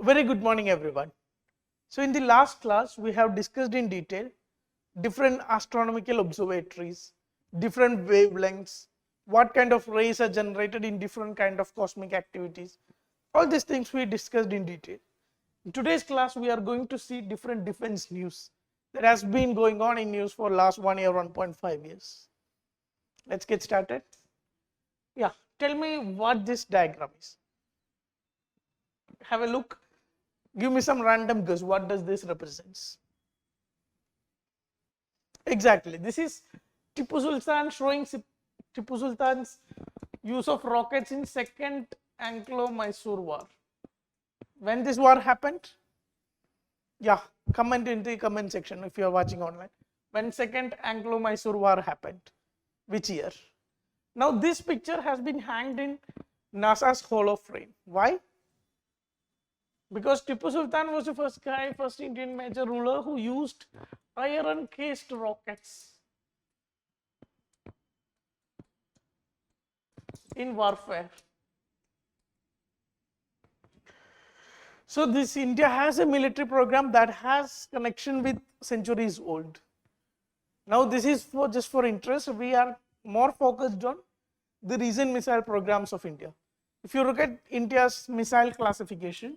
Very good morning, everyone. So in the last class, we have discussed in detail different astronomical observatories, different wavelengths, what kind of rays are generated in different kind of cosmic activities. All these things we discussed in detail. In today's class, we are going to see different defense news that has been going on in news for last 1 year, 1.5 years. Let's get started. Yeah, tell me what this diagram is. Have a look. Give me some random guess. What does this represents? Exactly. This is Tipu Sultan showing Tipu Sultan's use of rockets in Second Anglo-Mysore War. When this war happened? Yeah, comment in the comment section if you are watching online. When Second Anglo-Mysore War happened? Which year? Now this picture has been hanged in NASA's Hall of Fame. Why? Because Tipu Sultan was the first Indian major ruler who used iron cased rockets in warfare. So this India has a military program that has connection with centuries old. Now this is just for interest. We are more focused on the recent missile programs of India. If you look at India's missile classification,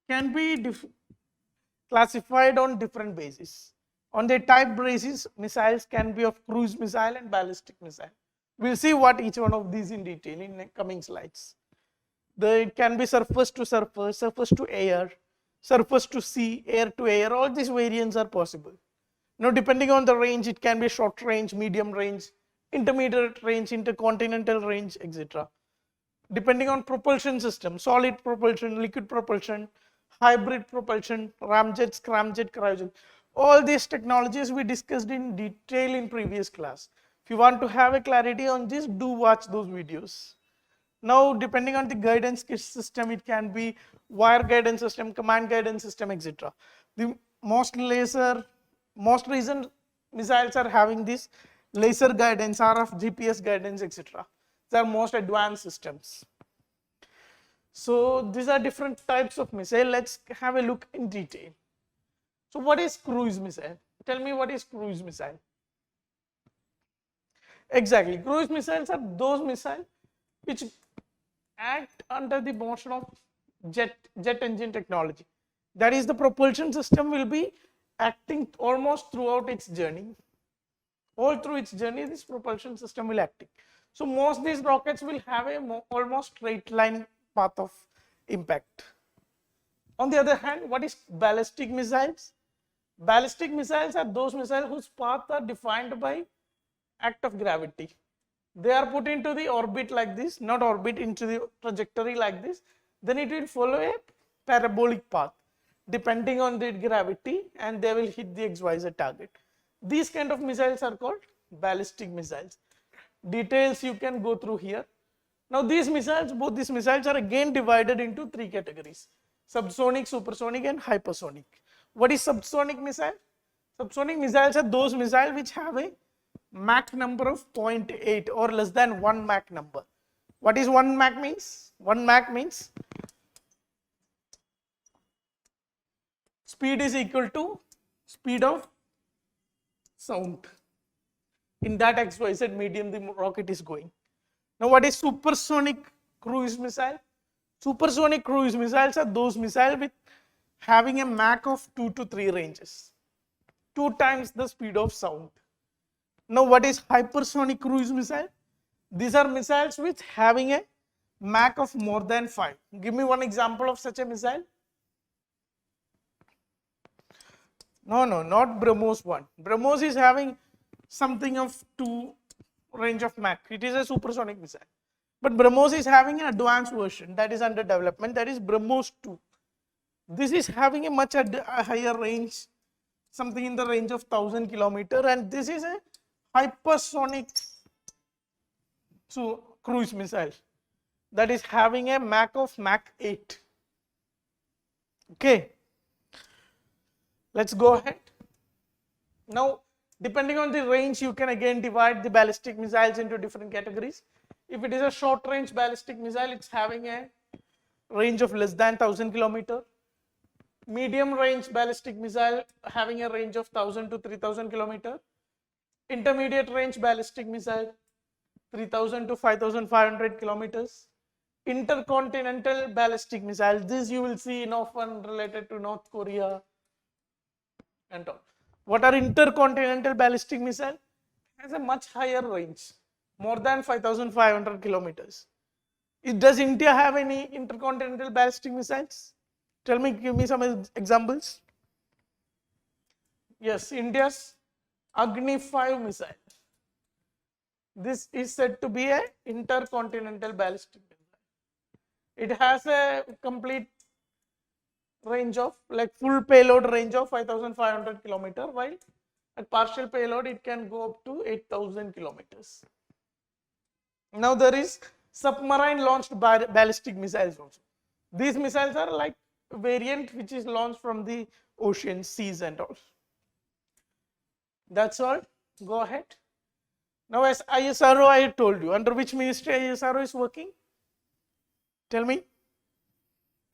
can be classified on different bases. On the type basis, missiles can be of cruise missile and ballistic missile. We'll see what each one of these in detail in the coming slides. It can be surface to surface, surface to air, surface to sea, air to air. All these variants are possible. Now, depending on the range, it can be short range, medium range, intermediate range, intercontinental range, etc. Depending on propulsion system, solid propulsion, liquid propulsion, hybrid propulsion, ramjet, scramjet, cryojet. All these technologies we discussed in detail in previous class. If you want to have a clarity on this, do watch those videos. Now, depending on the guidance system, it can be wire guidance system, command guidance system, etc. The most recent missiles are having this laser guidance, RF, GPS guidance, etc. They are most advanced systems. So these are different types of missile. Let's have a look in detail. So what is cruise missile? Tell me what is cruise missile? Exactly. Cruise missiles are those missiles which act under the motion of jet engine technology. That is, the propulsion system will be acting almost throughout its journey. All through its journey, this propulsion system will acting. So most these rockets will have a almost straight line path of impact. On the other hand, what is ballistic missiles? Ballistic missiles are those missiles whose paths are defined by act of gravity. They are put into the orbit like this, not orbit, into the trajectory like this. Then it will follow a parabolic path depending on the gravity, and they will hit the XYZ target. These kind of missiles are called ballistic missiles. Details you can go through here. Now these missiles, both these missiles are again divided into three categories: subsonic, supersonic and hypersonic. What is subsonic missile? Subsonic missiles are those missiles which have a Mach number of 0.8 or less than 1 Mach number. What is 1 Mach means? 1 Mach means speed is equal to speed of sound. In that XYZ medium the rocket is going. Now what is supersonic cruise missile? Supersonic cruise missiles are those missiles with having a Mach of 2 to 3 ranges, 2 times the speed of sound. Now what is hypersonic cruise missile? These are missiles with having a Mach of more than 5. Give me one example of such a missile. No, not BrahMos one. BrahMos is having something of 2 range of Mach. It is a supersonic missile. But BrahMos is having an advanced version that is under development, that is BrahMos 2. This is having a much higher range, something in the range of 1000 kilometers, and this is a hypersonic cruise missile that is having a Mach 8. Okay, let's go ahead. Now, depending on the range, you can again divide the ballistic missiles into different categories. If it is a short range ballistic missile, it's having a range of less than 1000 kilometer. Medium range ballistic missile having a range of 1000 to 3000 kilometer. Intermediate range ballistic missile 3000 to 5500 kilometers. Intercontinental ballistic missile, this you will see in often related to North Korea and all. What are intercontinental ballistic missile? Has a much higher range, more than 5500 kilometers. Does India have any intercontinental ballistic missiles? Tell me, give me some examples. Yes, India's Agni 5 missile. This is said to be a intercontinental ballistic missile. It has a complete range of, like full payload range of 5500 kilometer, while at partial payload it can go up to 8000 kilometers. Now there is submarine launched ballistic missiles also. These missiles are like a variant which is launched from the ocean, seas and all. That's all. Go ahead. Now as ISRO, I told you, under which ministry ISRO is working? Tell me.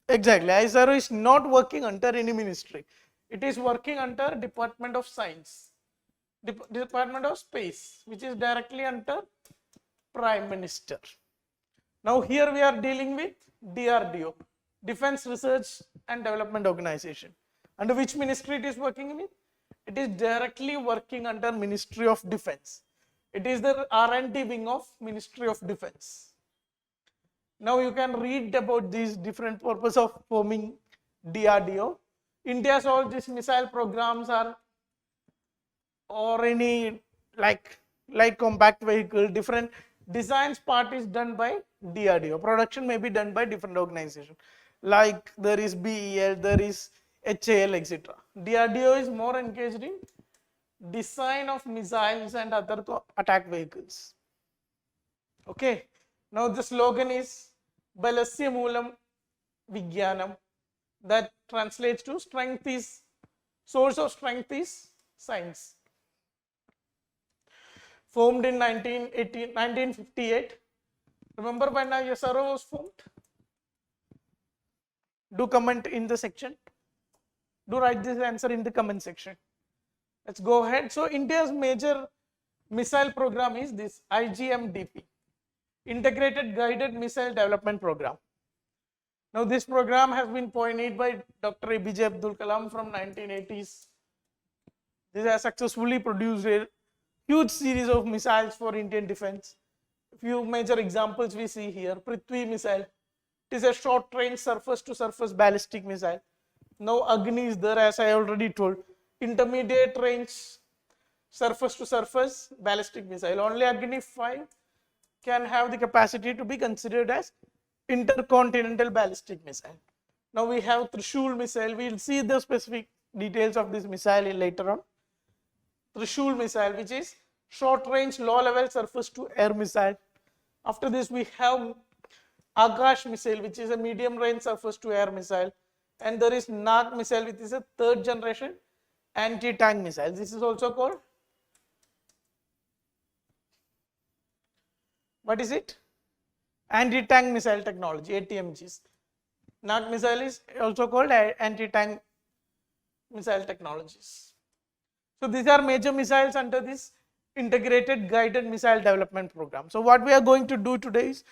Exactly. ISRO is not working under any ministry. It is working under Department of Science, Department of Space, which is directly under Prime Minister. Now here we are dealing with DRDO, Defense Research and Development Organization. Under which ministry it is working with? It is directly working under Ministry of Defense. It is the R&D wing of Ministry of Defense. Now you can read about these different purpose of forming DRDO. India's all these missile programs are, or any like light compact vehicle, different designs part is done by DRDO. Production may be done by different organization. Like there is BEL, there is HAL, etc. DRDO is more engaged in design of missiles and other attack vehicles. Okay. Now the slogan is Balasya Moolam Vigyanam, that translates to strength is, source of strength is science. Formed in 1958. Remember when ISRO was formed? Do comment in the section. Do write this answer in the comment section. Let's go ahead. So India's major missile program is this IGMDP, Integrated Guided Missile Development Program. Now this program has been pioneered by Dr. APJ Abdul Kalam from 1980s. This has successfully produced a huge series of missiles for Indian defense. A few major examples we see here. Prithvi missile. It is a short range surface to surface ballistic missile. Now Agni is there, as I already told. Intermediate range surface to surface ballistic missile. Only Agni 5 can have the capacity to be considered as intercontinental ballistic missile. Now we have Trishul missile. We will see the specific details of this missile later on. Trishul missile, which is short range low level surface to air missile. After this we have Akash missile, which is a medium range surface to air missile, and there is Nagar missile, which is a third generation anti-tank missile. This is also called, what is it? Anti-tank missile technology, ATMGs. Nagar missile is also called anti-tank missile technologies. So these are major missiles under this Integrated Guided Missile Development Program. So what we are going to do today is,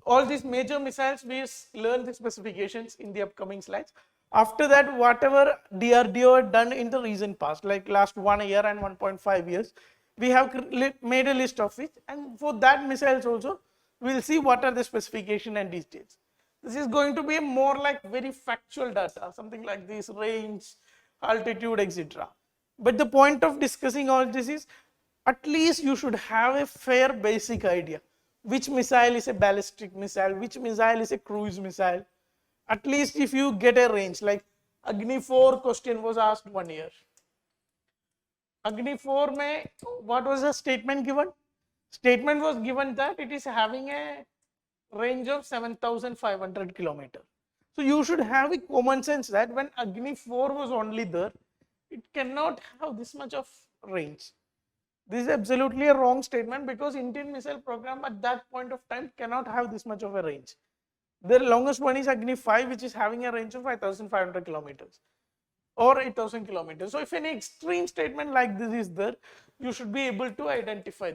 all these major missiles, we learn the specifications in the upcoming slides. After that, whatever DRDO had done in the recent past, like last 1 year and 1.5 years, we have made a list of it, and for that missiles also, we will see what are the specification and details. This is going to be more like very factual data, something like this, range, altitude, etc. But the point of discussing all this is, at least you should have a fair basic idea. Which missile is a ballistic missile, which missile is a cruise missile. At least if you get a range, like Agni 4 question was asked 1 year. Agni 4 mein, what was the statement given? Statement was given that it is having a range of 7500 kilometers. So you should have a common sense that when Agni 4 was only there, it cannot have this much of range. This is absolutely a wrong statement, because Indian missile program at that point of time cannot have this much of a range. The longest one is Agni 5, which is having a range of 5,500 kilometers or 8,000 kilometers. So if any extreme statement like this is there, you should be able to identify.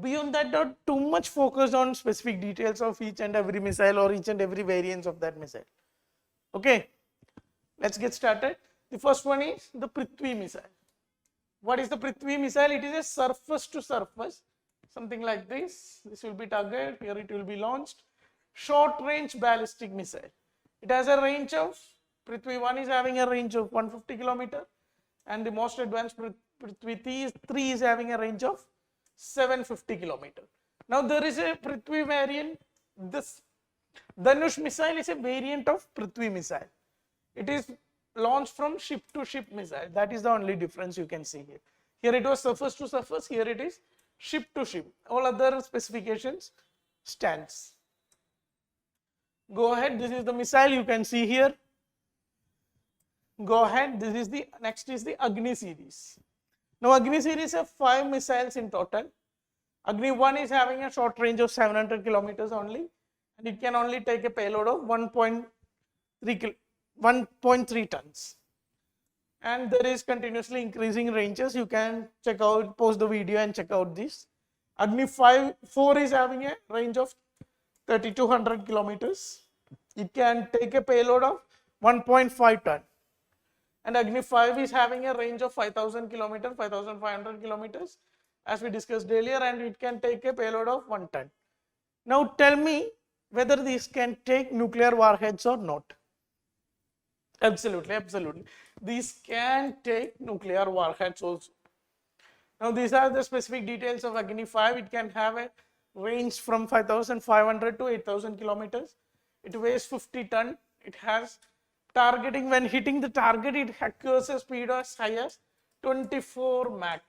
Beyond that, not too much focused on specific details of each and every missile or each and every variance of that missile. Okay, let's get started. The first one is the Prithvi missile. What is the Prithvi missile? It is a surface to surface, something like this. This will be target, here it will be launched. Short range ballistic missile. It has a range of, Prithvi 1 is having a range of 150 kilometer, and the most advanced Prithvi 3 is having a range of 750 kilometer. Now there is a Prithvi variant. This Dhanush missile is a variant of Prithvi missile. It is launched from ship to ship missile. That is the only difference you can see here. Here it was surface to surface, here it is ship to ship. All other specifications stands. Go ahead, this is the missile you can see here. Go ahead, this is the next is the Agni series. Now Agni series have 5 missiles in total. Agni 1 is having a short range of 700 kilometers only, and it can only take a payload of 1.3 tons. And there is continuously increasing ranges. You can check out, pause the video and check out this. Agni 4 is having a range of 3,200 kilometers. It can take a payload of 1.5 ton. And Agni 5 is having a range of 5,000 kilometers, 5,500 kilometers, as we discussed earlier, and it can take a payload of 1 ton. Now tell me whether these can take nuclear warheads or not. Absolutely, absolutely. These can take nuclear warheads also. Now these are the specific details of Agni 5. It can have a range from 5,500 to 8,000 kilometers. It weighs 50 ton. It has targeting, when hitting the target, it occurs a speed as high as 24 Mach.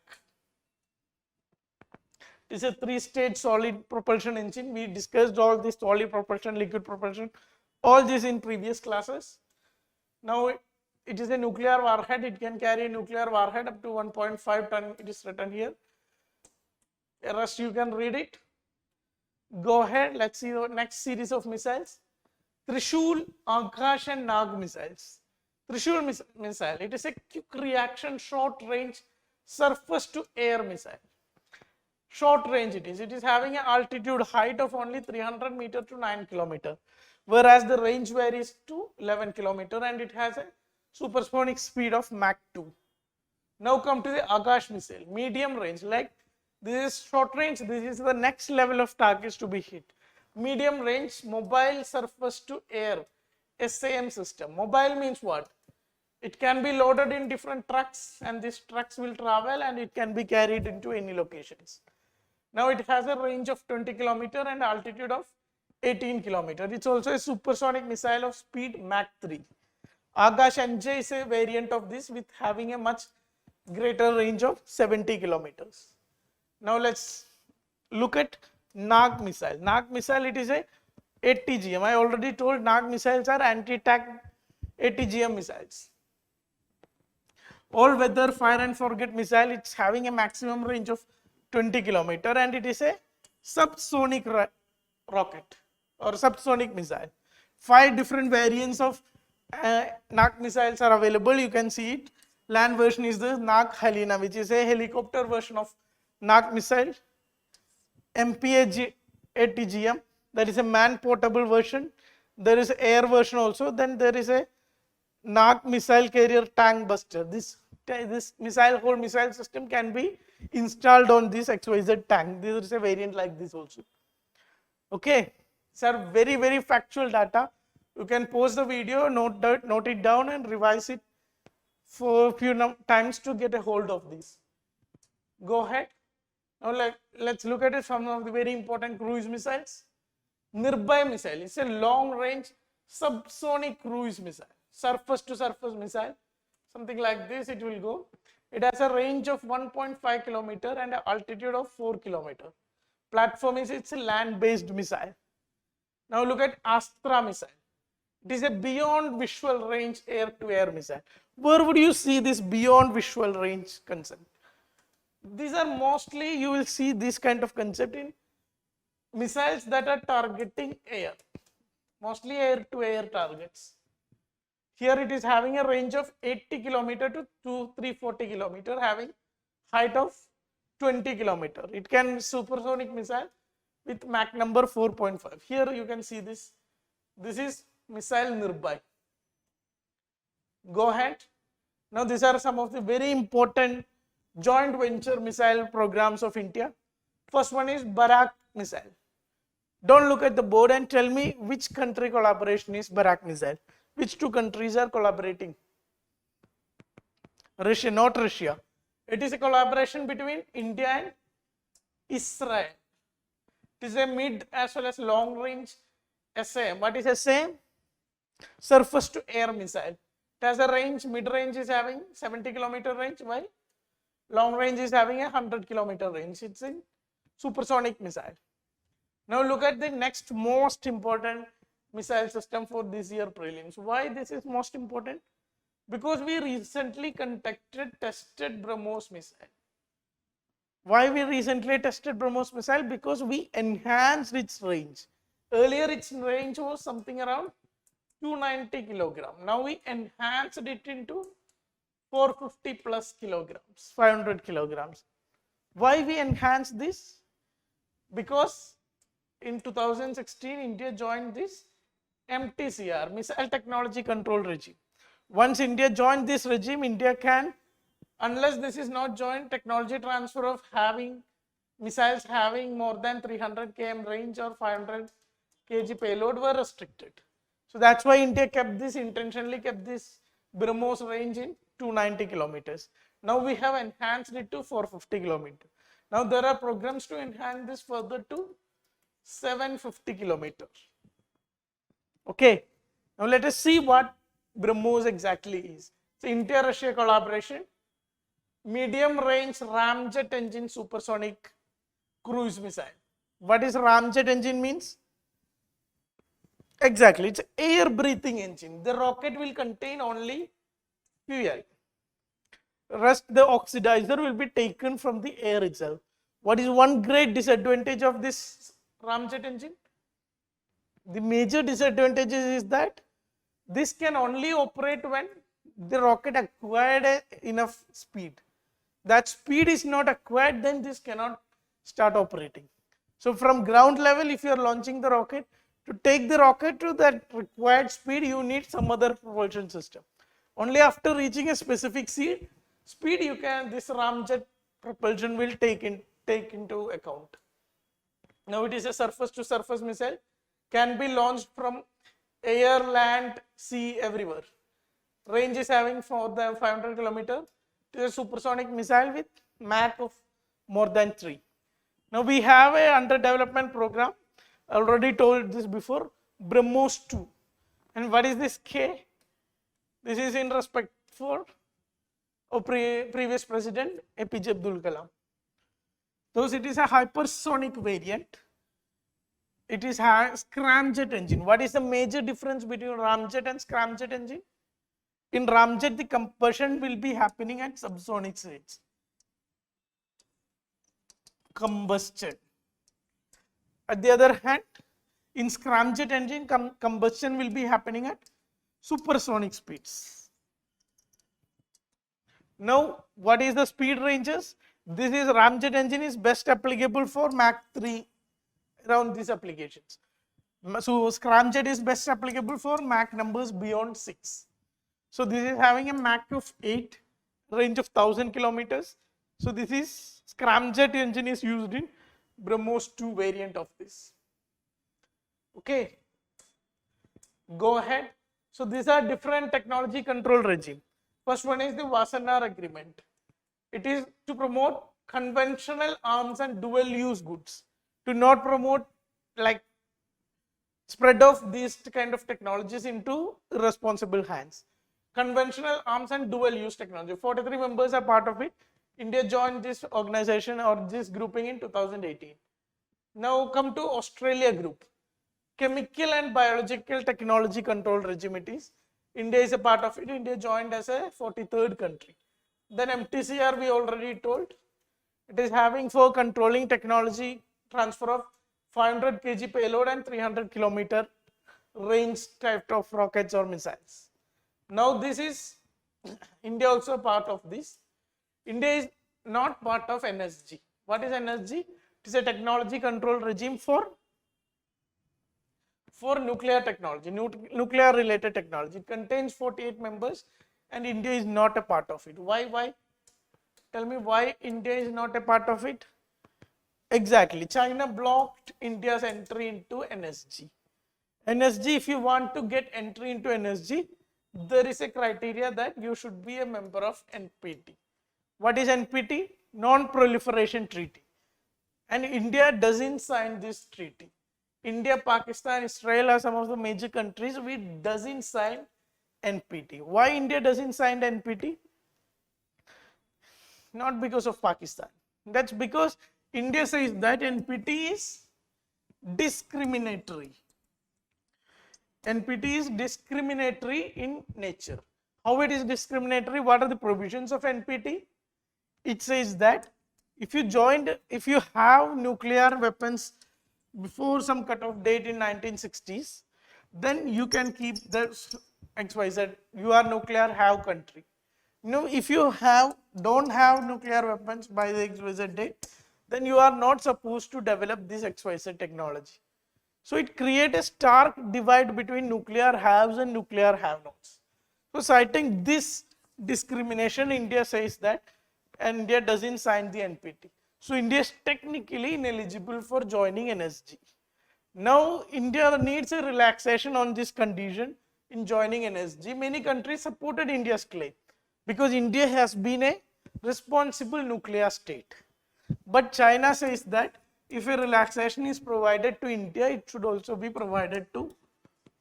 It is a 3-stage solid propulsion engine. We discussed all this solid propulsion, liquid propulsion, all this in previous classes. Now it is a nuclear warhead. It can carry a nuclear warhead up to 1.5 ton. It is written here. The rest you can read it. Go ahead. Let's see the next series of missiles. Trishul, Akash and Nag missiles. Trishul missile. It is a quick reaction, short range, surface to air missile. Short range it is. It is having an altitude height of only 300 meter to 9 kilometer, whereas the range varies to 11 kilometer, and it has a supersonic speed of Mach 2. Now come to the Akash missile, medium range. Like this is short range, this is the next level of targets to be hit. Medium range, mobile surface to air, SAM system. Mobile means what? It can be loaded in different trucks, and these trucks will travel and it can be carried into any locations. Now it has a range of 20 kilometer and altitude of 18 kilometer. It's also a supersonic missile of speed Mach 3. Akash NJ is a variant of this with having a much greater range of 70 kilometers. Now let's look at Nag missile. Nag missile, it is a ATGM. I already told Nag missiles are anti-tank ATGM missiles. All weather fire and forget missile. It's having a maximum range of 20 kilometer, and it is a subsonic rocket or subsonic missile. 5 different variants of Nag missiles are available. You can see it. Land version is the Nag Helena, which is a helicopter version of Nag missile. MPA ATGM, that is a man portable version. There is air version also. Then there is a Nag missile carrier tank buster. This whole missile system can be installed on this XYZ tank. There is a variant like this also. Okay, these are very, very factual data. You can pause the video, note it down and revise it for a few times to get a hold of this. Go ahead. Now let's look at some of the very important cruise missiles. Nirbhay missile is a long range subsonic cruise missile, surface to surface missile, something like this it will go. It has a range of 1.5 kilometer and an altitude of 4 kilometer. Platform is it's a land based missile. Now look at Astra missile. It is a beyond visual range air to air missile. Where would you see this beyond visual range concept? These are mostly, you will see this kind of concept in missiles that are targeting air. mostly air-to-air targets. Here it is having a range of 80 kilometer to 340 kilometer, having height of 20 kilometer. It can supersonic missile with Mach number 4.5. Here you can see this. This is missile Nirbhay. Go ahead. Now these are some of the very important joint venture missile programs of India. First one is Barak missile. Don't look at the board and tell me which country collaboration is Barak missile. Which two countries are collaborating? Russia, not Russia. It is a collaboration between India and Israel. It is a mid as well as long range SA. What is SA? Surface to air missile. It has a range, mid range is having 70 kilometer range, while long range is having a 100 kilometer range. It's a supersonic missile. Now look at the next most important missile system for this year prelims. Why this is most important? Because we recently tested BrahMos missile. Why we recently tested BrahMos missile? Because we enhanced its range. Earlier its range was something around 290 kilogram. Now we enhanced it into 450 plus kilograms, 500 kilograms. Why we enhanced this? Because in 2016 India joined this MTCR, Missile Technology Control Regime. Once India joined this regime, India can, unless this is not joint, technology transfer of having missiles having more than 300 km range or 500 kg payload were restricted. So that's why India intentionally kept this BrahMos range in 290 kilometers. Now we have enhanced it to 450 kilometers. Now there are programs to enhance this further to 750 kilometers. Okay, now let us see what BrahMos exactly is. So India-Russia collaboration, medium range ramjet engine supersonic cruise missile. What is ramjet engine means? Exactly, it's air breathing engine. The rocket will contain only fuel. Rest the oxidizer will be taken from the air itself. What is one great disadvantage of this ramjet engine? The major disadvantage is that this can only operate when the rocket acquired enough speed. That speed is not acquired, then this cannot start operating. So from ground level, if you are launching the rocket, to take the rocket to that required speed, you need some other propulsion system. Only after reaching a specific speed, this ramjet propulsion will take into account. Now it is a surface to surface missile, can be launched from air, land, sea, everywhere. Range is having more than 500 kilometers. It is a supersonic missile with Mach of more than 3. Now we have a under development program. I already told this before, BrahMos 2. And what is this K? This is in respect for previous president APJ Abdul Kalam. Thus it is a hypersonic variant. It is a scramjet engine. What is the major difference between ramjet and scramjet engine? In ramjet, the combustion will be happening at subsonic rates. Combustion. At the other hand, in scramjet engine, combustion will be happening at supersonic speeds. Now, what is the speed ranges? This is ramjet engine is best applicable for Mach 3 around these applications. So scramjet is best applicable for Mach numbers beyond 6. So this is having a Mach of 8, range of 1000 kilometers. So this is scramjet engine is used in BrahMos 2 variant of this. Okay, go ahead. So these are different technology control regime. First one is the Wassenaar Agreement. It is to promote conventional arms and dual use goods, to not promote like spread of these kind of technologies into irresponsible hands. Conventional arms and dual use technology. 43 members are part of it. India joined this organization or this grouping in 2018. Now come to Australia group. Chemical and biological technology control regime it is. India is a part of it. India joined as a 43rd country. Then MTCR we already told. It is having for controlling technology transfer of 500 kg payload and 300 kilometer range type of rockets or missiles. Now this is India also part of this. India is not part of NSG. What is NSG? It is a technology control regime for nuclear technology, nuclear related technology. It contains 48 members and India is not a part of it. Why? Tell me why India is not a part of it? Exactly. China blocked India's entry into NSG. NSG, if you want to get entry into NSG, there is a criteria that you should be a member of NPT. What is NPT? Non-Proliferation Treaty. And India doesn't sign this treaty. India, Pakistan, Israel are some of the major countries which doesn't sign NPT. Why India doesn't sign NPT? Not because of Pakistan. That's because India says that NPT is discriminatory. NPT is discriminatory in nature. How it is discriminatory? What are the provisions of NPT? It says that if you have nuclear weapons before some cutoff date in 1960s, then you can keep the XYZ. You are nuclear have country. If you don't have nuclear weapons by the XYZ date, then you are not supposed to develop this XYZ technology. So it creates a stark divide between nuclear haves and nuclear have-nots. So citing this discrimination, India says that India doesn't sign the NPT. So India is technically ineligible for joining NSG. Now India needs a relaxation on this condition in joining NSG. Many countries supported India's claim because India has been a responsible nuclear state. But China says that if a relaxation is provided to India, it should also be provided to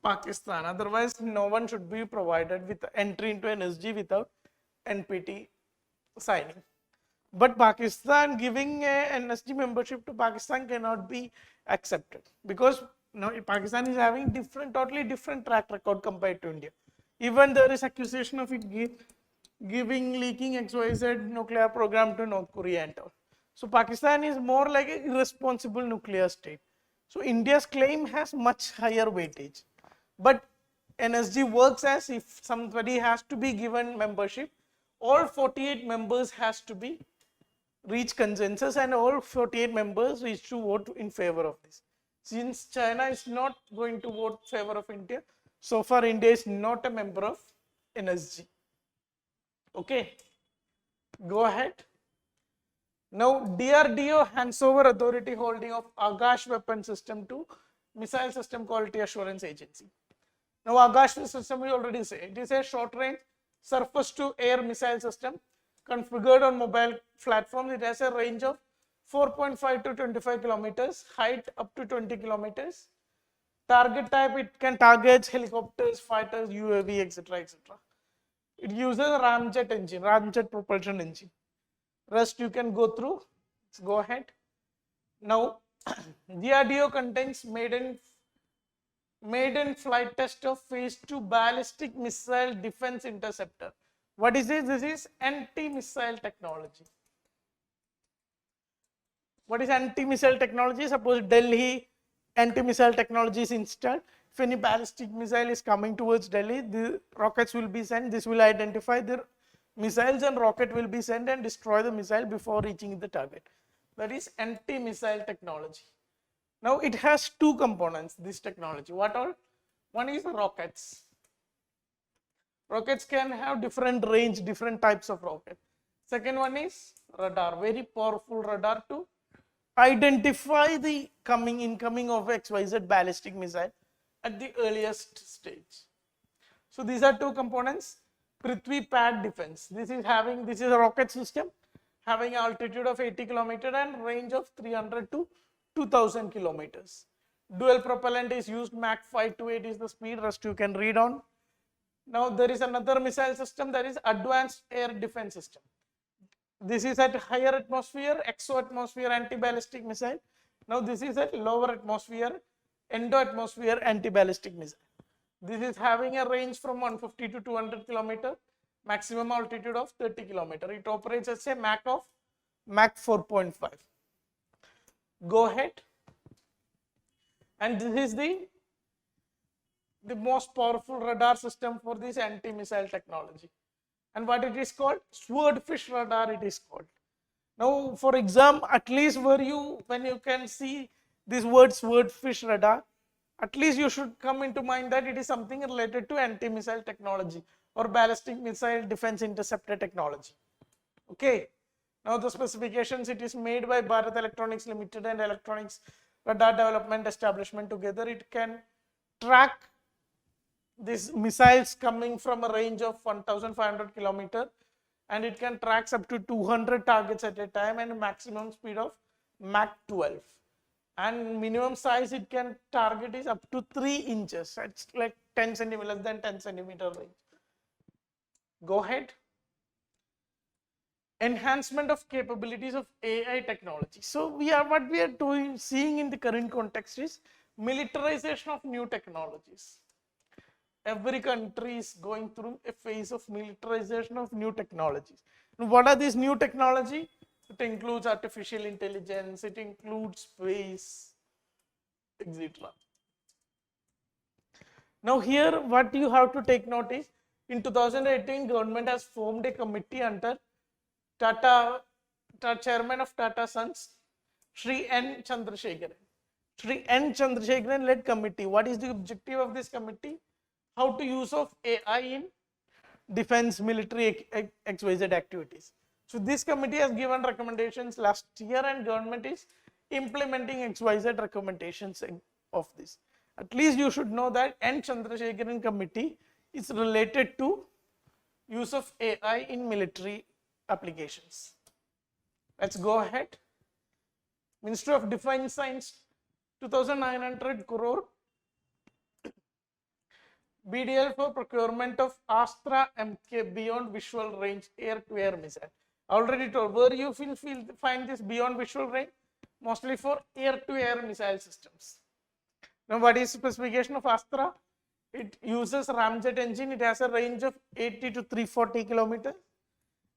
Pakistan. Otherwise, no one should be provided with entry into NSG without NPT signing. But Pakistan giving a NSG membership to Pakistan cannot be accepted because Pakistan is having totally different track record compared to India. Even there is accusation of it leaking XYZ nuclear program to North Korea and all. So Pakistan is more like an irresponsible nuclear state. So India's claim has much higher weightage. But NSG works as if somebody has to be given membership, all 48 members has to be reach consensus and all 48 members reach to vote in favor of this. Since China is not going to vote in favor of India, so far India is not a member of NSG. Okay, go ahead. Now DRDO hands over authority holding of Akash weapon system to Missile System Quality Assurance Agency. Now Akash system we already say it is a short range surface to air missile system configured on mobile platforms. It has a range of 4.5 to 25 kilometers, height up to 20 kilometers. Target type, it can target helicopters, fighters, UAV, etc. etc. It uses a ramjet propulsion engine. Rest you can go through. Let's go ahead. Now, DRDO contains maiden flight test of phase 2 ballistic missile defense interceptor. What is this? This is anti-missile technology. What is anti-missile technology? Suppose Delhi anti-missile technology is installed. If any ballistic missile is coming towards Delhi, the rockets will be sent. This will identify the missiles and rocket will be sent and destroy the missile before reaching the target. That is anti-missile technology. Now it has two components, this technology. What all? One is the rockets. Rockets can have different range, different types of rocket. Second one is radar, very powerful radar to identify the incoming of XYZ ballistic missile at the earliest stage. So these are two components. Prithvi pad defense. This is a rocket system having an altitude of 80 km and range of 300 to 2000 kilometers. Dual propellant is used, Mach 5 to 8 is the speed, rest you can read on. Now there is another missile system, that is advanced air defense system. This is at higher atmosphere, exo-atmosphere anti-ballistic missile. Now this is at lower atmosphere, endo-atmosphere anti-ballistic missile. This is having a range from 150 to 200 km, maximum altitude of 30 km. It operates at a Mach 4.5. Go ahead. And this is the the most powerful radar system for this anti-missile technology. And what it is called? Swordfish radar it is called. Now for exam, at least when you can see this word swordfish radar, at least you should come into mind that it is something related to anti-missile technology or ballistic missile defense interceptor technology. Okay. Now the specifications, it is made by Bharat Electronics Limited and Electronics Radar Development Establishment together. It can track these missiles coming from a range of 1500 kilometer, and it can track up to 200 targets at a time and a maximum speed of Mach 12. And minimum size it can target is up to 3 inches. It's like 10 centimeters, less than 10 centimeter range. Go ahead. Enhancement of capabilities of AI technology. So what we are doing, seeing in the current context is militarization of new technologies. Every country is going through a phase of militarization of new technologies. And what are these new technology? It includes artificial intelligence, it includes space, etc. Now here what you have to take note is, in 2018 government has formed a committee under Chairman of Tata Sons, Shri N. Chandrasekharan. Shri N. Chandrasekharan led committee. What is the objective of this committee? How to use of AI in defense, military, XYZ activities. So this committee has given recommendations last year, and government is implementing XYZ recommendations of this. At least you should know that N. Chandrasekharan committee is related to use of AI in military applications. Let's go ahead. Ministry of Defense Science, 2,900 crore BDL for procurement of Astra MK beyond visual range air-to-air missile. Already told, where you find this beyond visual range? Mostly for air-to-air missile systems. Now what is specification of Astra? It uses ramjet engine. It has a range of 80 to 340 kilometers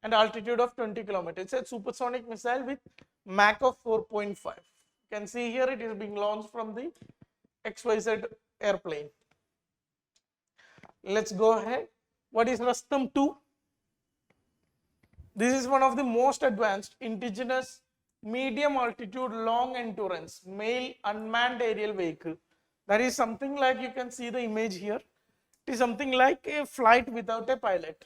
and altitude of 20 kilometers. It's a supersonic missile with Mach of 4.5. You can see here it is being launched from the XYZ airplane. Let's go ahead. What is Rustam 2? This is one of the most advanced indigenous medium altitude long endurance male unmanned aerial vehicle. That is something like, you can see the image here. It is something like a flight without a pilot,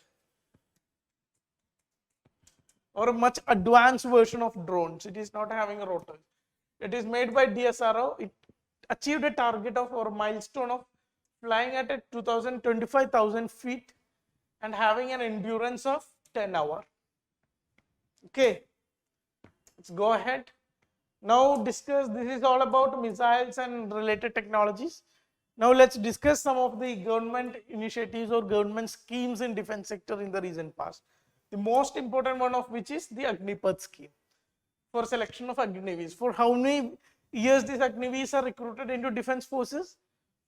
or a much advanced version of drones. It is not having a rotor. It is made by DSRO. It achieved a target of, or milestone of, flying at a 25,000 feet and having an endurance of 10 hours. Okay, let's go ahead. Now discuss, this is all about missiles and related technologies. Now let's discuss some of the government initiatives or government schemes in defense sector in the recent past. The most important one of which is the Agnipath scheme for selection of Agnivis. For how many years these Agnivis are recruited into defense forces?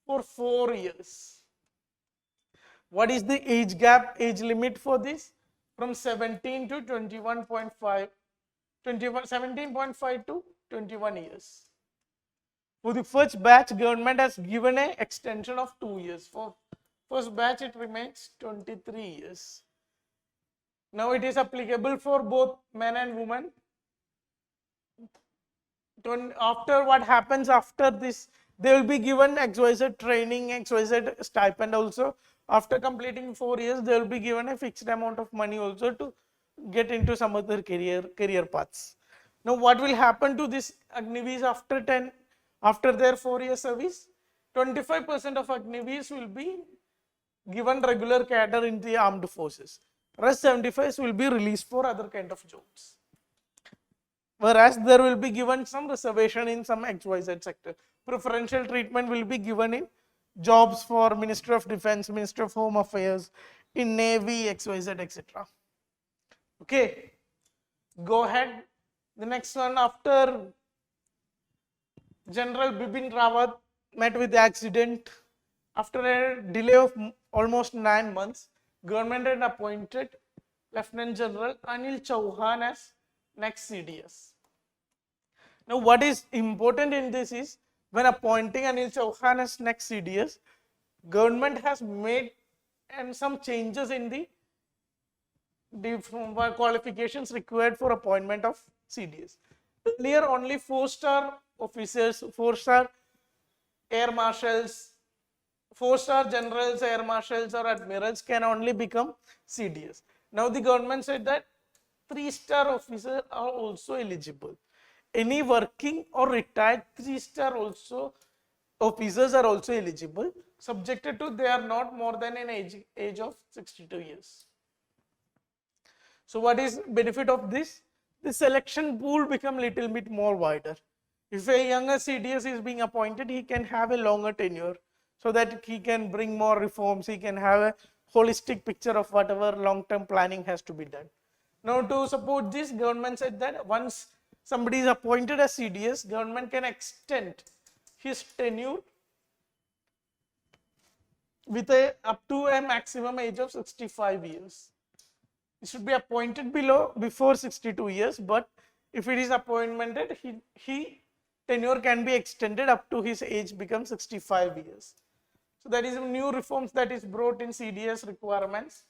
For 4 years. What is the age gap, age limit for this? From 17 to 21.5, 17.5 to 21 years. For the first batch, government has given an extension of 2 years. For first batch, it remains 23 years. Now it is applicable for both men and women. After what happens after this, they will be given XYZ training, XYZ stipend also. After completing 4 years, they will be given a fixed amount of money also to get into some other career paths. Now what will happen to this Agnivis after their 4-year service? 25% of Agnivis will be given regular cadre in the armed forces. Rest 75 will be released for other kind of jobs. Whereas there will be given some reservation in some XYZ sector. Preferential treatment will be given in jobs for Ministry of Defense, Ministry of Home Affairs, in Navy, XYZ, etc. Okay, go ahead. The next one, after General Bipin Rawat met with the accident, after a delay of almost 9 months, government had appointed Lieutenant General Anil Chauhan as next CDS. Now what is important in this is, when appointing Anil Chauhan as next CDS, government has made and some changes in the qualifications required for appointment of CDS. Earlier, only 4-star officers, 4-star air marshals, 4-star generals, air marshals, or admirals can only become CDS. Now, the government said that 3-star officers are also eligible. Any working or retired 3-star also officers are also eligible, subjected to they are not more than an age of 62 years. So what is benefit of this? The selection pool become little bit more wider. If a younger CDS is being appointed, he can have a longer tenure so that he can bring more reforms, he can have a holistic picture of whatever long-term planning has to be done. Now to support this, government said that once somebody is appointed as CDS, government can extend his tenure with a up to a maximum age of 65 years. It should be appointed before 62 years, but if it is appointed, he tenure can be extended up to his age becomes 65 years. So that is new reforms that is brought in CDS requirements.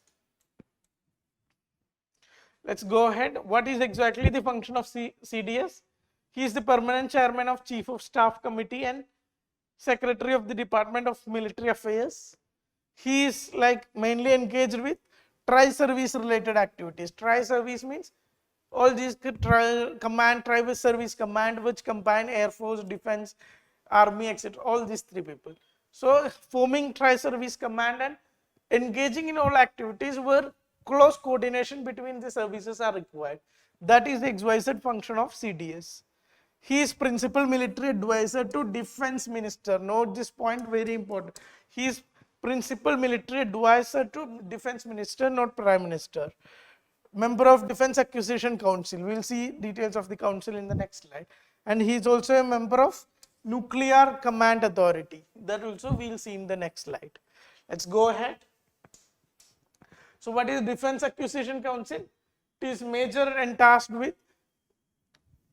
Let's go ahead. What is exactly the function of CDS? He is the permanent chairman of Chief of Staff Committee and Secretary of the Department of Military Affairs. He is like mainly engaged with tri-service related activities. Tri-service means all these command, tribal service command, which combine Air Force, Defense, Army, etc. All these three people. So forming tri-service command and engaging in all activities where close coordination between the services are required. That is the XYZ function of CDS. He is principal military advisor to Defense Minister. Note this point, very important. He is principal military advisor to Defense Minister, not Prime Minister. Member of Defense Acquisition Council. We will see details of the council in the next slide. And he is also a member of Nuclear Command Authority. That also we will see in the next slide. Let's go ahead. So what is Defense Acquisition Council? It is major and tasked with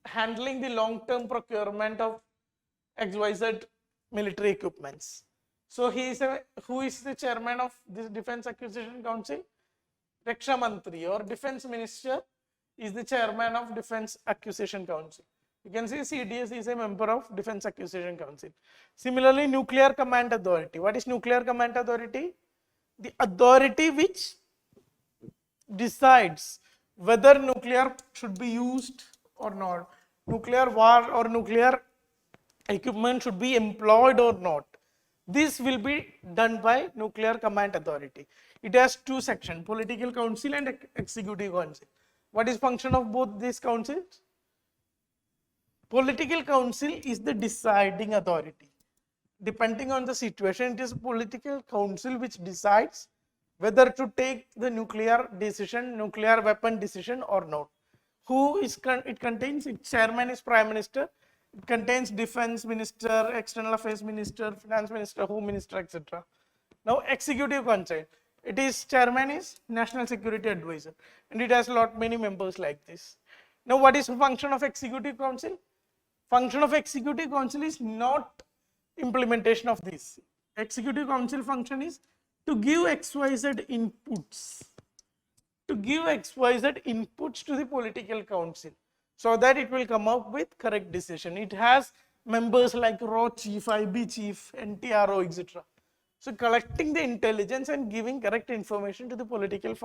handling the long-term procurement of XYZ military equipments. So who is the chairman of this Defense Acquisition Council? Raksha Mantri or Defense Minister is the chairman of Defense Acquisition Council. You can see CDS is a member of Defense Acquisition Council. Similarly, Nuclear Command Authority. What is Nuclear Command Authority? The authority which decides whether nuclear should be used or not. Nuclear war or nuclear equipment should be employed or not. This will be done by Nuclear Command Authority. It has two sections, Political Council and Executive Council. What is function of both these councils? Political Council is the deciding authority. Depending on the situation, it is Political Council which decides whether to take the nuclear decision, nuclear weapon decision or not. It contains, its chairman is Prime Minister. It contains Defense Minister, External Affairs Minister, Finance Minister, Home Minister, etc. Now, Executive Council. Chairman is National Security Advisor, and it has many members like this. Now, what is the function of Executive Council? Function of Executive Council is not implementation of this. Executive Council function is to give XYZ inputs. To give XYZ inputs to the Political Council, so that it will come up with correct decision. It has members like RO Chief, IB Chief, NTRO, etc. So collecting the intelligence and giving correct information to the political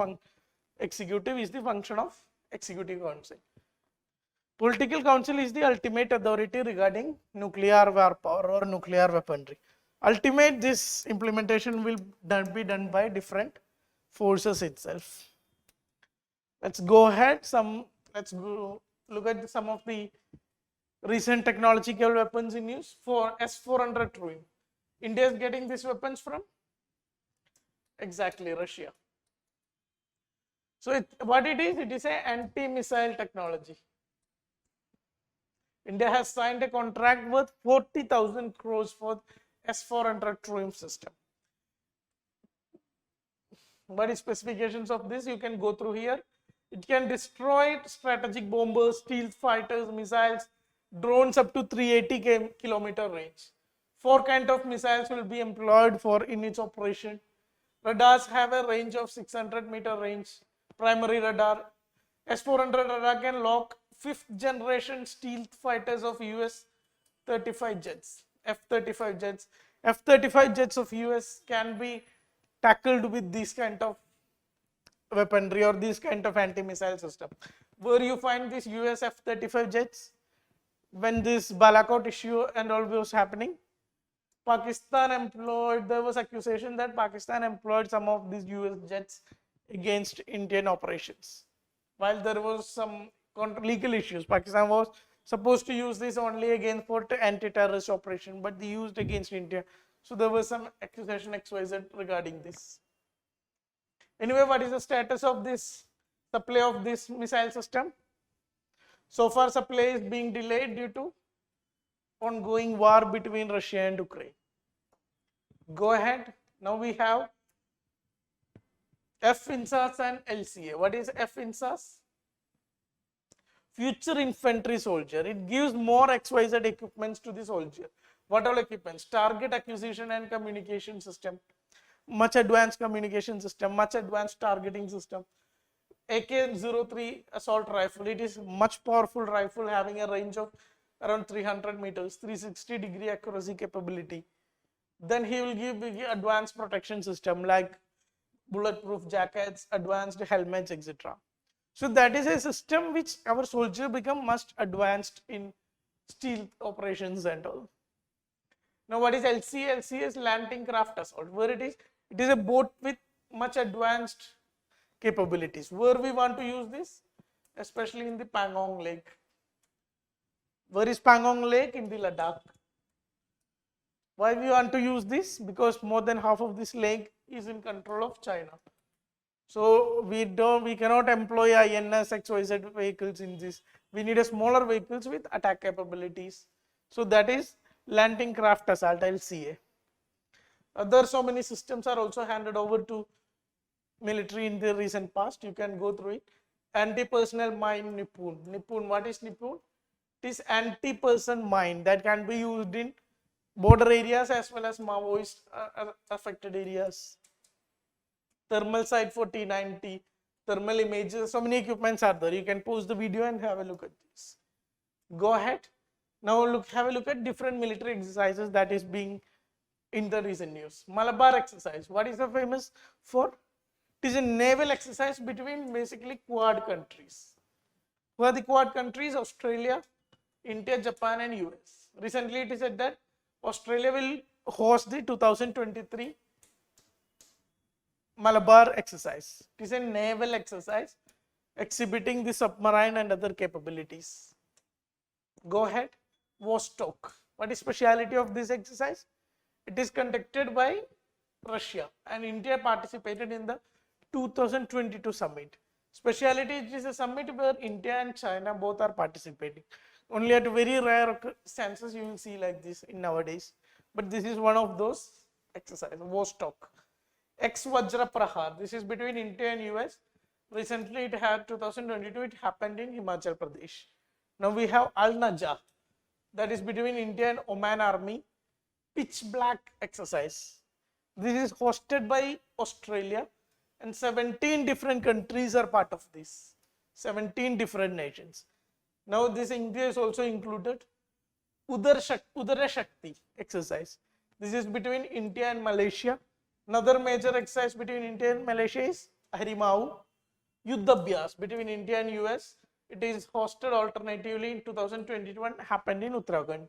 executive is the function of Executive Council. Political Council is the ultimate authority regarding nuclear war power or nuclear weaponry. Ultimate, this implementation will be done by different forces itself. Let's go ahead. Let's go look at some of the recent technological weapons in use. For S-400 Twin. India is getting these weapons from exactly Russia. So what it is an anti-missile technology. India has signed a contract worth 40,000 crores for S-400 Twin system. What is specifications of this? You can go through here. It can destroy strategic bombers, stealth fighters, missiles, drones up to 380 kilometer range. Four kind of missiles will be employed for in its operation. Radars have a range of 600-meter range. Primary radar. S-400 radar can lock fifth generation stealth fighters of US 35 jets. F-35 jets. F-35 jets of US can be tackled with this kind of weaponry or this kind of anti-missile system. Where you find these US F-35 jets? When this Balakot issue and all was happening, Pakistan employed, there was accusation that Pakistan employed some of these US jets against Indian operations. While there was some legal issues, Pakistan was supposed to use this only against for anti-terrorist operation, but they used against India. So there was some accusation XYZ regarding this. Anyway, what is the status of this supply of this missile system? So far, supply is being delayed due to ongoing war between Russia and Ukraine. Go ahead. Now we have F-INSAS and LCA. What is F-INSAS? Future Infantry Soldier. It gives more XYZ equipments to the soldier. What all equipments? Target acquisition and communication system. Much advanced communication system, much advanced targeting system. AK-03 assault rifle. It is much powerful rifle having a range of around 300 meters, 360-degree accuracy capability. Then he will give advanced protection system like bulletproof jackets, advanced helmets, etc. So that is a system which our soldier become much advanced in stealth operations and all. Now what is LCA? LCA is landing craft assault. Where it is a boat with much advanced capabilities. Where we want to use this? Especially in the Pangong Lake. Where is Pangong Lake? In the Ladakh. Why we want to use this? Because more than half of this lake is in control of China. So we cannot employ INS XYZ vehicles in this. We need a smaller vehicles with attack capabilities. So that is landing craft assault, LCA. Other so many systems are also handed over to military in the recent past. You can go through it. Anti-personnel mine Nipun. Nipun, what is Nipun? It is anti-person mine that can be used in border areas as well as Maoist affected areas. Thermal sight for T90, thermal images, so many equipments are there. You can pause the video and have a look at this. Go ahead. Now have a look at different military exercises that is being in the recent news. Malabar exercise. What is the famous for? It is a naval exercise between basically Quad countries. Who are the Quad countries? Australia, India, Japan and US. Recently it is said that Australia will host the 2023 Malabar exercise. It is a naval exercise exhibiting the submarine and other capabilities. Go ahead. Vostok. What is speciality of this exercise? It is conducted by Russia and India participated in the 2022 summit. Speciality, it is a summit where India and China both are participating. Only at very rare chances you will see like this in nowadays. But this is one of those exercises. Vostok. Ex-Vajra Prahar. This is between India and US. Recently it had 2022. It happened in Himachal Pradesh. Now we have Al-Najah. That is between India and Oman Army. Pitch black exercise. This is hosted by Australia and 17 different countries are part of this. 17 different nations. Now this India is also included. Udara Shakti exercise. This is between India and Malaysia. Another major exercise between India and Malaysia is Harimau. Yuddhabhyas between India and US. It is hosted alternatively in 2021, happened in Uttarakhand.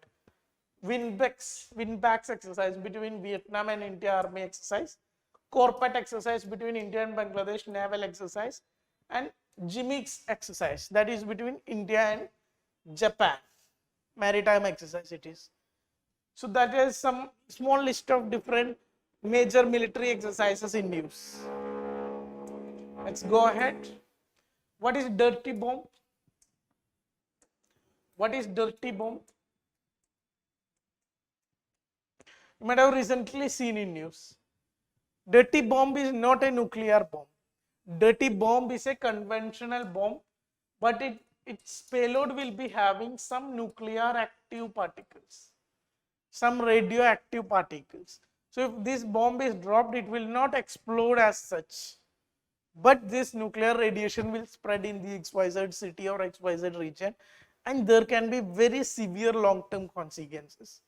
Winbacks exercise between Vietnam and India Army exercise. Corpet exercise between India and Bangladesh naval exercise. And Jimix exercise, that is between India and Japan. Maritime exercise it is. So that is some small list of different major military exercises in use. Let's go ahead. What is dirty bomb? What is dirty bomb? You might have recently seen in news. Dirty bomb is not a nuclear bomb. Dirty bomb is a conventional bomb, but its payload will be having some nuclear active particles. some radioactive particles. So if this bomb is dropped, it will not explode as such, but this nuclear radiation will spread in the XYZ city or XYZ region, and there can be very severe long-term consequences.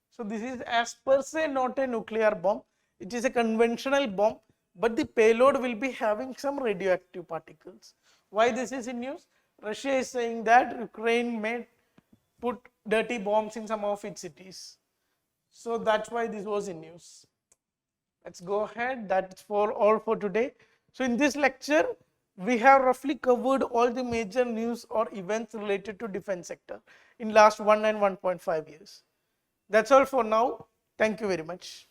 So this is as per se not a nuclear bomb, it is a conventional bomb, but the payload will be having some radioactive particles. Why this is in news? Russia is saying that Ukraine may put dirty bombs in some of its cities. So that's why this was in news. Let's go ahead. That's for all for today. So in this lecture, we have roughly covered all the major news or events related to defense sector in last 1 and 1.5 years. That's all for now. Thank you very much.